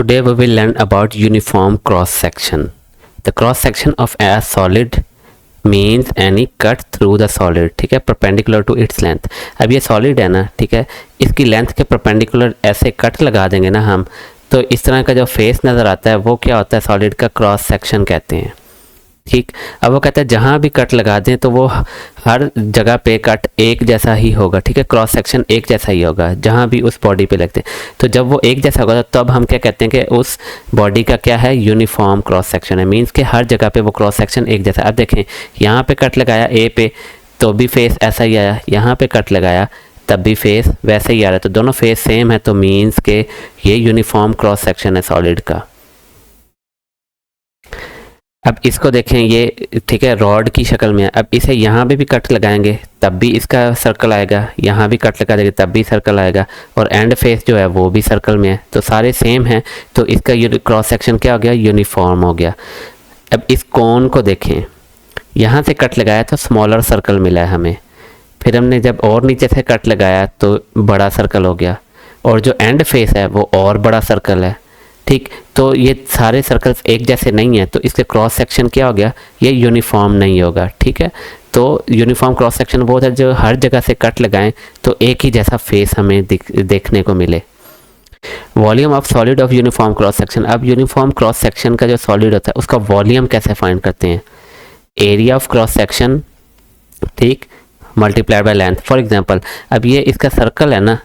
Today we will learn about uniform cross section. The cross section of a solid means any cut through the solid, ठीक है, perpendicular to its length. अब ये solid है ना, ठीक है, इसकी लेंथ के perpendicular ऐसे कट लगा देंगे ना हम, तो इस तरह का जो फेस नज़र आता है वो क्या होता है, सॉलिड का क्रॉस सेक्शन कहते हैं. ठीक, अब वो कहता है जहाँ भी कट लगा दें तो वो हर जगह पे कट एक जैसा ही होगा. ठीक है, क्रॉस सेक्शन एक जैसा ही होगा जहाँ भी उस बॉडी पे लगते हैं. तो जब वो एक जैसा होगा तब हम क्या कहते हैं कि उस बॉडी का क्या है, यूनिफॉर्म क्रॉस सेक्शन है. मींस कि हर जगह पे वो क्रॉस सेक्शन एक जैसा. अब देखें, यहाँ पे कट लगाया ए पे तो भी फेस ऐसा ही आया, यहाँ पे कट लगाया तब भी फेस वैसे ही आ रहा है. तो दोनों फेस सेम है, तो मीन्स के ये यूनिफॉर्म क्रॉस सेक्शन है सॉलिड का. अब इसको देखें, ये ठीक है रॉड की शक्ल में है. अब इसे यहाँ पे भी कट लगाएंगे तब भी इसका सर्कल आएगा, यहाँ भी कट लगा देंगे तब भी सर्कल आएगा, और एंड फेस जो है वो भी सर्कल में है. तो सारे सेम हैं, तो इसका क्रॉस सेक्शन क्या हो गया, यूनिफॉर्म हो गया. अब इस कोन को देखें, यहाँ से कट लगाया तो स्मॉलर सर्कल मिला है हमें, फिर हमने जब और नीचे से कट लगाया तो बड़ा सर्कल हो गया, और जो एंड फेस है वो और बड़ा सर्कल है. ठीक, तो ये सारे सर्कल्स एक जैसे नहीं हैं, तो इसके क्रॉस सेक्शन क्या हो गया, ये यूनिफॉर्म नहीं होगा. ठीक है, तो यूनिफॉर्म क्रॉस सेक्शन वो है जो हर जगह से कट लगाएं तो एक ही जैसा फेस हमें देखने को मिले. Volume of solid of uniform cross section. अब यूनिफॉर्म क्रॉस सेक्शन का जो सॉलिड होता है उसका वॉल्यूम कैसे फाइंड करते हैं, एरिया ऑफ क्रॉस सेक्शन, ठीक, multiplied by length. For example, अब ये इसका सर्कल है ना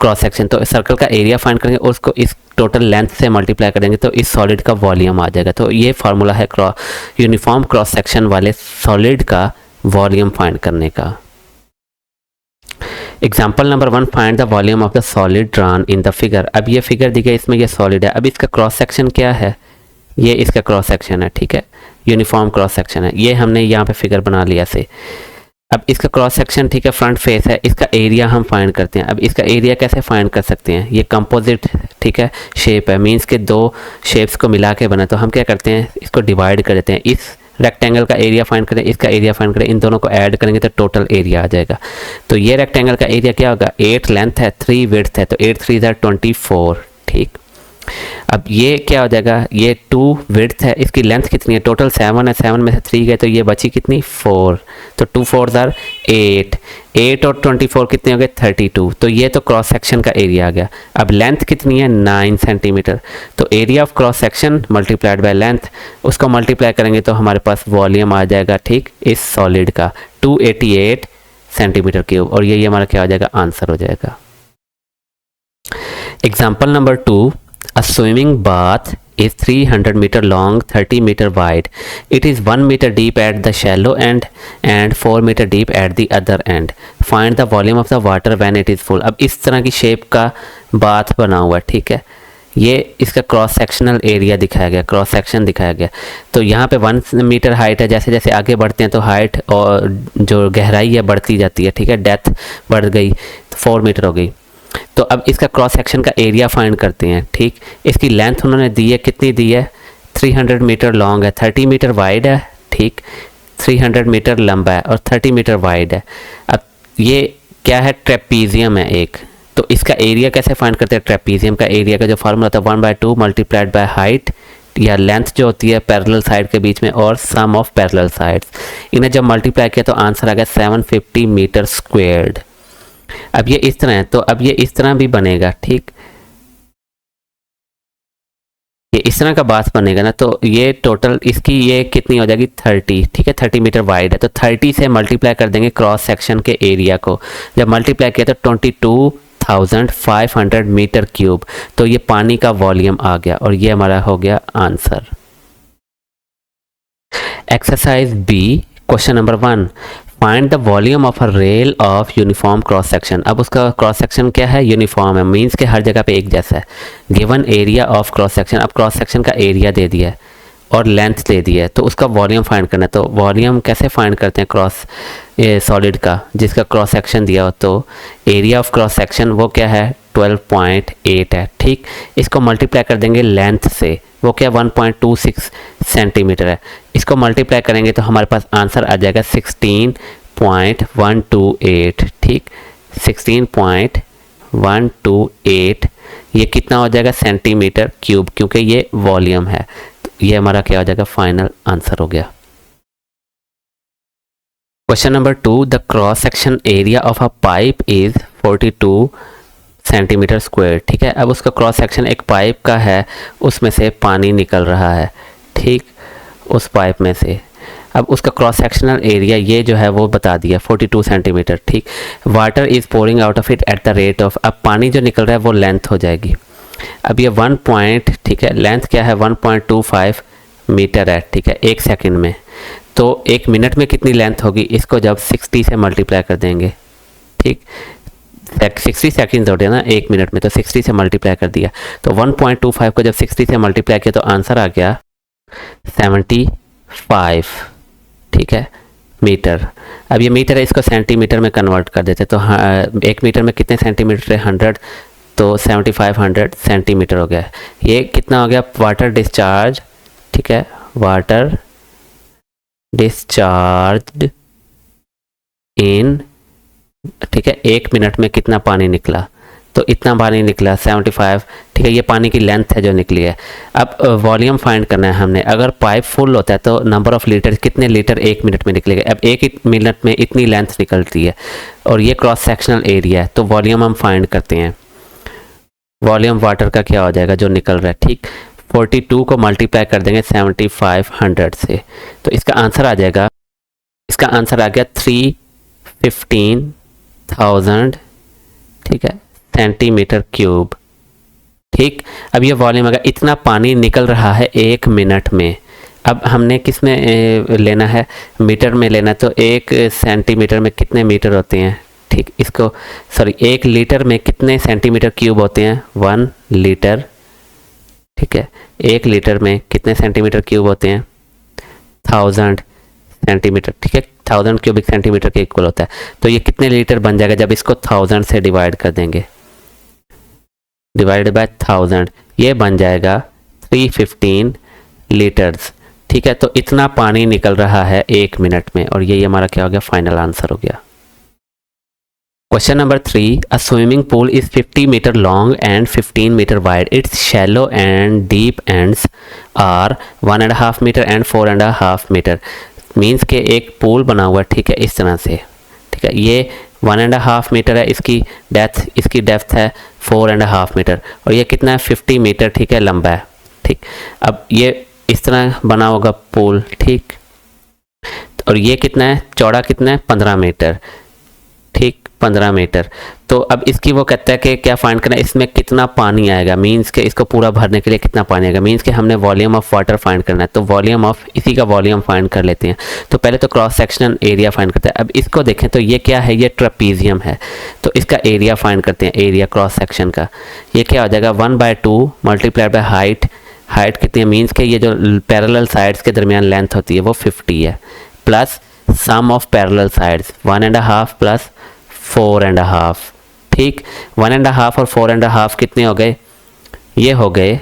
क्रॉस सेक्शन, तो सर्कल का एरिया फाइंड करेंगे और उसको इस टोटल लेंथ से मल्टीप्लाई करेंगे तो इस सॉलिड का वॉल्यूम आ जाएगा. तो ये फार्मूला है यूनिफॉर्म क्रॉस सेक्शन वाले सॉलिड का वॉल्यूम फाइंड करने का. Example number 1, find the volume of the solid drawn in the figure. अब ये फिगर दी गई, इसमें ये सॉलिड है. अब इसका क्रॉस सेक्शन क्या है, ये इसका क्रॉस सेक्शन है. ठीक है, यूनिफॉर्म क्रॉस सेक्शन है, ये हमने यहाँ पे फिगर बना लिया से. अब इसका क्रॉस सेक्शन, ठीक है, फ्रंट फेस है, इसका एरिया हम फाइंड करते हैं. अब इसका एरिया कैसे फाइंड कर सकते हैं, ये कंपोजिट, ठीक है, शेप है, मींस के दो शेप्स को मिला के बना. तो हम क्या करते हैं, इसको डिवाइड कर देते हैं. इस रेक्टेंगल का एरिया फाइंड करें, इसका एरिया फाइंड करें, इन दोनों को ऐड करेंगे तो टोटल एरिया आ जाएगा. तो ये रेक्टेंगल का एरिया क्या होगा, 8 लेंथ है, 3 विड्थ है, तो 8 3 24. ठीक, अब ये क्या हो जाएगा, ये 2 विड्थ है, इसकी लेंथ कितनी है, टोटल 7 है, 7 में से 3 गए तो ये बची कितनी, 4. तो 2 4 8, 8 और 24 कितने हो गए, 32. तो ये तो क्रॉस सेक्शन का एरिया आ गया. अब लेंथ कितनी है, 9 सेंटीमीटर. तो area of cross section multiplied by length, उसको मल्टीप्लाई करेंगे तो हमारे पास वॉल्यूम आ जाएगा, ठीक, इस सॉलिड का 288 सेंटीमीटर क्यूब, और यही हमारा क्या हो जाएगा, आंसर हो जाएगा. Example number 2, a swimming bath is 300 meter long, 30 meter wide. It is 1 meter deep at the shallow end and 4 meter deep at the other end. Find the volume of the water when it is full. अब इस तरह की shape का bath बना हुआ है. ठीक है, ये इसका क्रॉस सेक्शनल एरिया दिखाया गया, क्रॉस सेक्शन दिखाया गया. तो यहाँ पे 1 मीटर हाइट है, जैसे जैसे आगे बढ़ते हैं तो हाइट और जो गहराई है बढ़ती जाती है. ठीक है, डेप्थ बढ़ गई तो 4 मीटर हो गई. तो अब इसका क्रॉस सेक्शन का एरिया फाइंड करते हैं. ठीक, इसकी लेंथ उन्होंने दी है, कितनी दी है, 300 मीटर लॉन्ग है, 30 मीटर वाइड है. ठीक, 300 मीटर लंबा है और 30 मीटर वाइड है. अब ये क्या है, ट्रेपीजियम है एक. तो इसका एरिया कैसे फाइंड करते हैं, ट्रेपीजियम का एरिया का जो फार्मूला होता है 1/2 मल्टीप्लाइड बाय हाइट या लेंथ जो होती है पैरेलल साइड के बीच में, और सम ऑफ पैरेलल साइड्स. इन्हें जब मल्टीप्लाई किया तो आंसर आ गया 750 मीटर स्क्वेयर्ड. अब ये इस तरह है, तो अब ये इस तरह भी बनेगा. ठीक, ये इस तरह का बाथ बनेगा ना, तो ये टोटल इसकी ये कितनी हो जाएगी, 30. ठीक है, 30 मीटर वाइड है, तो 30 से मल्टीप्लाई कर देंगे क्रॉस सेक्शन के एरिया को. जब मल्टीप्लाई किया तो 22,500 मीटर क्यूब. तो ये पानी का वॉल्यूम आ गया, और ये हमारा हो गया answer. Exercise B, question number 1, find the volume of a rail of uniform cross section. अब उसका क्रॉस सेक्शन क्या है, यूनिफॉर्म है, मींस के हर जगह पे एक जैसा है. Given area of cross section, अब क्रॉस सेक्शन का एरिया दे दिया है और लेंथ दे दी है, तो उसका वॉल्यूम फाइंड करना है. तो वॉल्यूम कैसे फाइंड करते हैं क्रॉस सॉलिड का, जिसका क्रॉस सेक्शन दिया हो. तो एरिया ऑफ क्रॉस सेक्शन वो क्या है, 12.8 है. ठीक, इसको मल्टीप्लाई कर देंगे लेंथ से, वो क्या 1.26 सेंटीमीटर है. इसको मल्टीप्लाई करेंगे तो हमारे पास आंसर आ जाएगा 16.128. ठीक, 16.128, ये कितना हो जाएगा सेंटीमीटर क्यूब, क्योंकि ये वॉल्यूम है। तो ये हमारा क्या हो जाएगा, फाइनल आंसर हो गया। Question number 2, the cross section area of a pipe is 42 centimetre square. ठीक है, अब उसका क्रॉस सेक्शन एक पाइप का है, उसमें से पानी निकल रहा है, ठीक, उस पाइप में से। अब उसका क्रॉस सेक्शनल एरिया ये जो है वो बता दिया 42 सेंटीमीटर। ठीक, water is pouring out of it at the rate of, अब पानी जो निकल रहा है वो लेंथ हो जाएगी। अब ये 1 पॉइंट, ठीक है, लेंथ क्या है 1.25 मीटर है, ठीक है, 1 सेकंड में। तो 1 मिनट में कितनी लेंथ होगी, इसको जब 60 से मल्टीप्लाई कर देंगे, ठीक, 60 सेकंड होते हैं ना 1 मिनट में, तो 60 से मल्टीप्लाई कर दिया। तो 1.25 को जब 60 से मल्टीप्लाई किया तो आंसर आ गया 75, ठीक है, मीटर। अब ये मीटर है, इसको सेंटीमीटर में कन्वर्ट कर देते, तो 1 मीटर में कितने सेंटीमीटर है 100, तो 7500 सेंटीमीटर हो गया। ये कितना हो गया, वाटर डिस्चार्ज, ठीक है, वाटर डिस्चार्ज इन, ठीक है, 1 मिनट में कितना पानी निकला, तो इतना पानी निकला 75, ठीक है, ये पानी की लेंथ है जो निकली है। अब वॉल्यूम फाइंड करना है हमने। अगर पाइप फुल होता है तो नंबर ऑफ लीटर, कितने लीटर 1 मिनट में निकलेगा। अब 1 मिनट में इतनी लेंथ निकलती है और ये क्रॉस सेक्शनल एरिया है, तो वॉल्यूम हम फाइंड करते हैं। वॉल्यूम वाटर का क्या हो जाएगा जो निकल रहा है, ठीक, 42 को मल्टीप्लाई कर देंगे 7500 से, तो इसका आंसर आ जाएगा, इसका आंसर आ गया 315,000, ठीक है, सेंटीमीटर क्यूब। ठीक, अब ये वॉल्यूम अगर इतना पानी निकल रहा है 1 मिनट में, अब हमने किस में लेना है, मीटर में लेना है, तो 1 सेंटीमीटर में कितने मीटर होते हैं, ठीक, इसको सॉरी 1 लीटर में कितने सेंटीमीटर क्यूब होते हैं, 1 लीटर, ठीक है, 1 लीटर में कितने सेंटीमीटर क्यूब होते हैं, 1000 सेंटीमीटर, ठीक है, 1000 क्यूबिक सेंटीमीटर के इक्वल होता है। तो ये कितने लीटर बन जाएगा जब इसको 1000 से डिवाइड कर देंगे, डिवाइड बाय 1000, ये बन जाएगा 315 लीटर्स। ठीक है, तो इतना पानी निकल रहा है 1 मिनट में, और यही हमारा क्या हो गया, फाइनल आंसर हो गया। Question number 3, a swimming pool is 50 metre long and 15 metre wide, it's shallow and deep ends are 1.5 metre and 4.5 metre. Means के एक पूल बना हुआ है, ठीक है, इस तरह से, ठीक है, ये 1.5 मीटर है, इसकी डेप्थ है 4.5 मीटर, और ये कितना है 50 मीटर, ठीक है, लंबा है। ठीक, अब ये इस तरह बना होगा पूल, ठीक, और ये कितना है, चौड़ा कितना है 15 मीटर, ठीक, 15 मीटर। तो अब इसकी वो कहता है कि क्या फाइंड करना है, इसमें कितना पानी आएगा, मीन्स के इसको पूरा भरने के लिए कितना पानी आएगा, मीन्स के हमने वॉल्यूम ऑफ वाटर फाइंड करना है। तो वॉल्यूम ऑफ, इसी का वॉल्यूम फाइंड कर लेते हैं। तो पहले तो क्रॉस सेक्शनल एरिया फाइंड करते हैं। अब इसको देखें तो ये क्या है, ये ट्रेपीजियम है, तो इसका एरिया फाइंड करते हैं, एरिया क्रॉस सेक्शन का। ये क्या हो जाएगा 1/2 मल्टीप्लाइड बाय हाइट, हाइट कितनी है, मीन्स के ये जो पैरेलल साइड्स के दरमियान लेंथ होती है वो 50 है, plus sum of parallel sides 1.5 plus 4.5, ठीक, 1.5 और 4.5 कितने हो गए, ये हो गए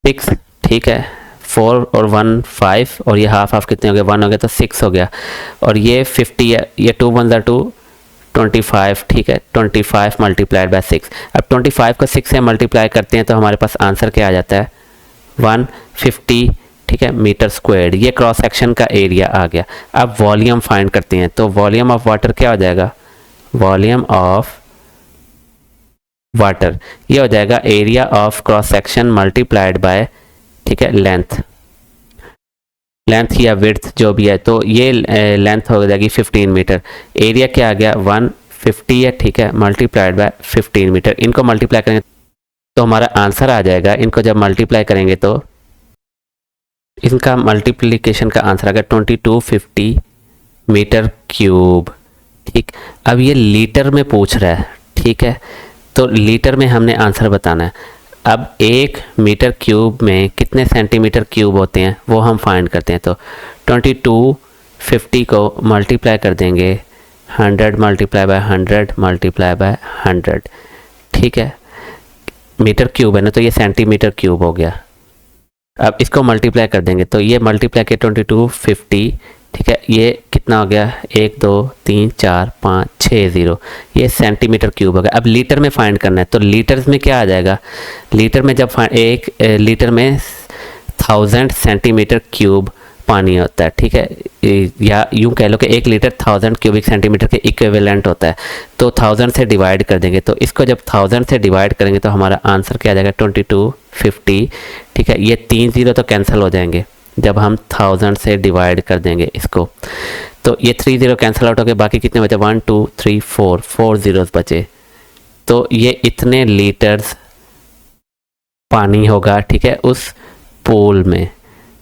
6, ठीक है, 4 और 1 5, और ये हाफ कितने हो गए 1 हो गया, तो 6 हो गया, और ये 50 है, ये 2 1 2 25, ठीक है, 25 मल्टीप्लाइड बाय 6। अब 25 को 6 से मल्टीप्लाई करते हैं तो हमारे पास आंसर क्या आ जाता है 150, ठीक है, मीटर स्क्वायर्ड। ये क्रॉस सेक्शन का एरिया आ गया। अब वॉल्यूम फाइंड करते हैं, तो वॉल्यूम ऑफ वाटर क्या हो जाएगा, वॉल्यूम ऑफ वाटर, ये हो जाएगा area of cross section multiplied by, ठीक है, लेंथ, लेंथ या विड्थ जो भी है, तो ये लेंथ हो जाएगी 15 मीटर, एरिया क्या आ गया 150 है, ठीक है, मल्टीप्लाइड बाय 15 मीटर। इनको मल्टीप्लाई करेंगे तो हमारा आंसर आ जाएगा, इनको जब मल्टीप्लाई करेंगे तो इनका मल्टीप्लिकेशन का आंसर आ गया 2250 मीटर क्यूब। ठीक, अब ये लीटर में पूछ रहा है, ठीक है, तो लीटर में हमने आंसर बताना है। अब 1 मीटर क्यूब में कितने सेंटीमीटर क्यूब होते हैं वो हम फाइंड करते हैं। तो 2250 को मल्टीप्लाई कर देंगे 100 मल्टीप्लाई बाय 100 मल्टीप्लाई बाय 100, ठीक है, मीटर क्यूब है ना, तो ये सेंटीमीटर क्यूब हो गया। अब इसको मल्टीप्लाई कर देंगे तो ये मल्टीप्लाई के 2250, ठीक है, ये कितना हो गया, 1 2 3 4 5 6 0, ये सेंटीमीटर क्यूब हो गया। अब लीटर में फाइंड करना है, तो लीटर्स में क्या आ जाएगा, लीटर में जब एक लीटर में 1000 सेंटीमीटर क्यूब पानी होता है, ठीक है, या यूँ कह लो कि 1 लीटर 1000 क्यूबिक सेंटीमीटर के इक्विवेलेंट होता है। तो 1000 से डिवाइड कर देंगे, तो इसको जब 1000 से डिवाइड करेंगे तो हमारा आंसर क्या आ जाएगा, 2250। ठीक है, ये 3 0 तो कैंसिल हो जाएंगे जब हम 1000 से डिवाइड कर देंगे इसको, तो ये 3 0 कैंसिल आउट हो गए, बाकी कितने बचे, 1 2 3 4 ज़ीरोज़ बचे। तो ये इतने लीटर्स पानी होगा, ठीक है, उस पूल में,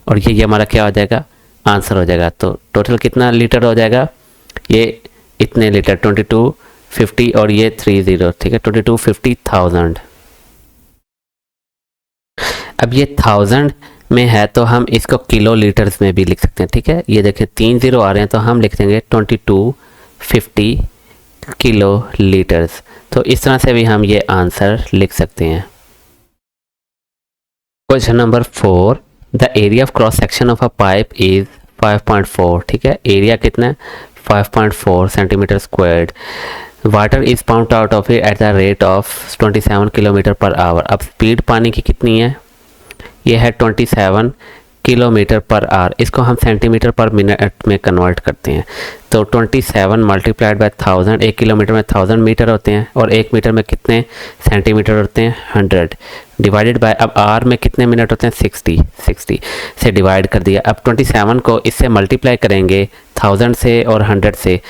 और ये हमारा क्या हो जाएगा, आंसर हो जाएगा। तो टोटल कितना लीटर हो जाएगा, ये इतने लीटर 2250 और ये 3 0, ठीक है, 2250,000। अब ये 1000 में है तो हम इसको किलो लीटर्स में भी लिख सकते हैं, ठीक है, ये देखें 3 0 आ रहे हैं तो हम लिख देंगे 2250 किलो लीटर्स। तो इस तरह से भी हम ये आंसर लिख सकते हैं। Question number 4, the area of cross section of a pipe is 5.4, ठीक है, एरिया कितना है, 5.4 centimetre squared. Water is pumped out of it at the rate of 27 kilometre per hour. अब स्पीड पानी की कितनी है, ये है 27 किलोमीटर पर आवर। इसको हम सेंटीमीटर पर मिनट में कन्वर्ट करते हैं, तो 27 मल्टीप्लाइड बाय 1000, 1 किलोमीटर में 1000 मीटर होते हैं, और 1 मीटर में कितने सेंटीमीटर होते हैं, 100, डिवाइडेड बाय, अब आवर में कितने मिनट होते हैं, 60 से डिवाइड कर दिया। अब 27 को इससे मल्टीप्लाई करेंगे 1000 से और 100 से,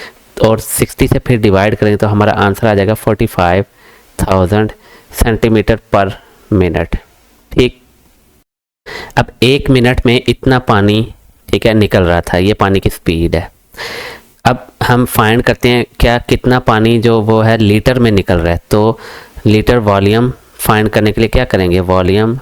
और 60 से फिर डिवाइड करेंगे तो हमारा आंसर आ जाएगा 45,000 सेंटीमीटर पर मिनट। ठीक, अब 1 मिनट में इतना पानी, ठीक है, निकल रहा था, ये पानी की स्पीड है। अब हम फाइंड करते हैं क्या कितना पानी जो वो है लीटर में निकल रहा है, तो लीटर वॉल्यूम फाइंड करने के लिए क्या करेंगे, वॉल्यूम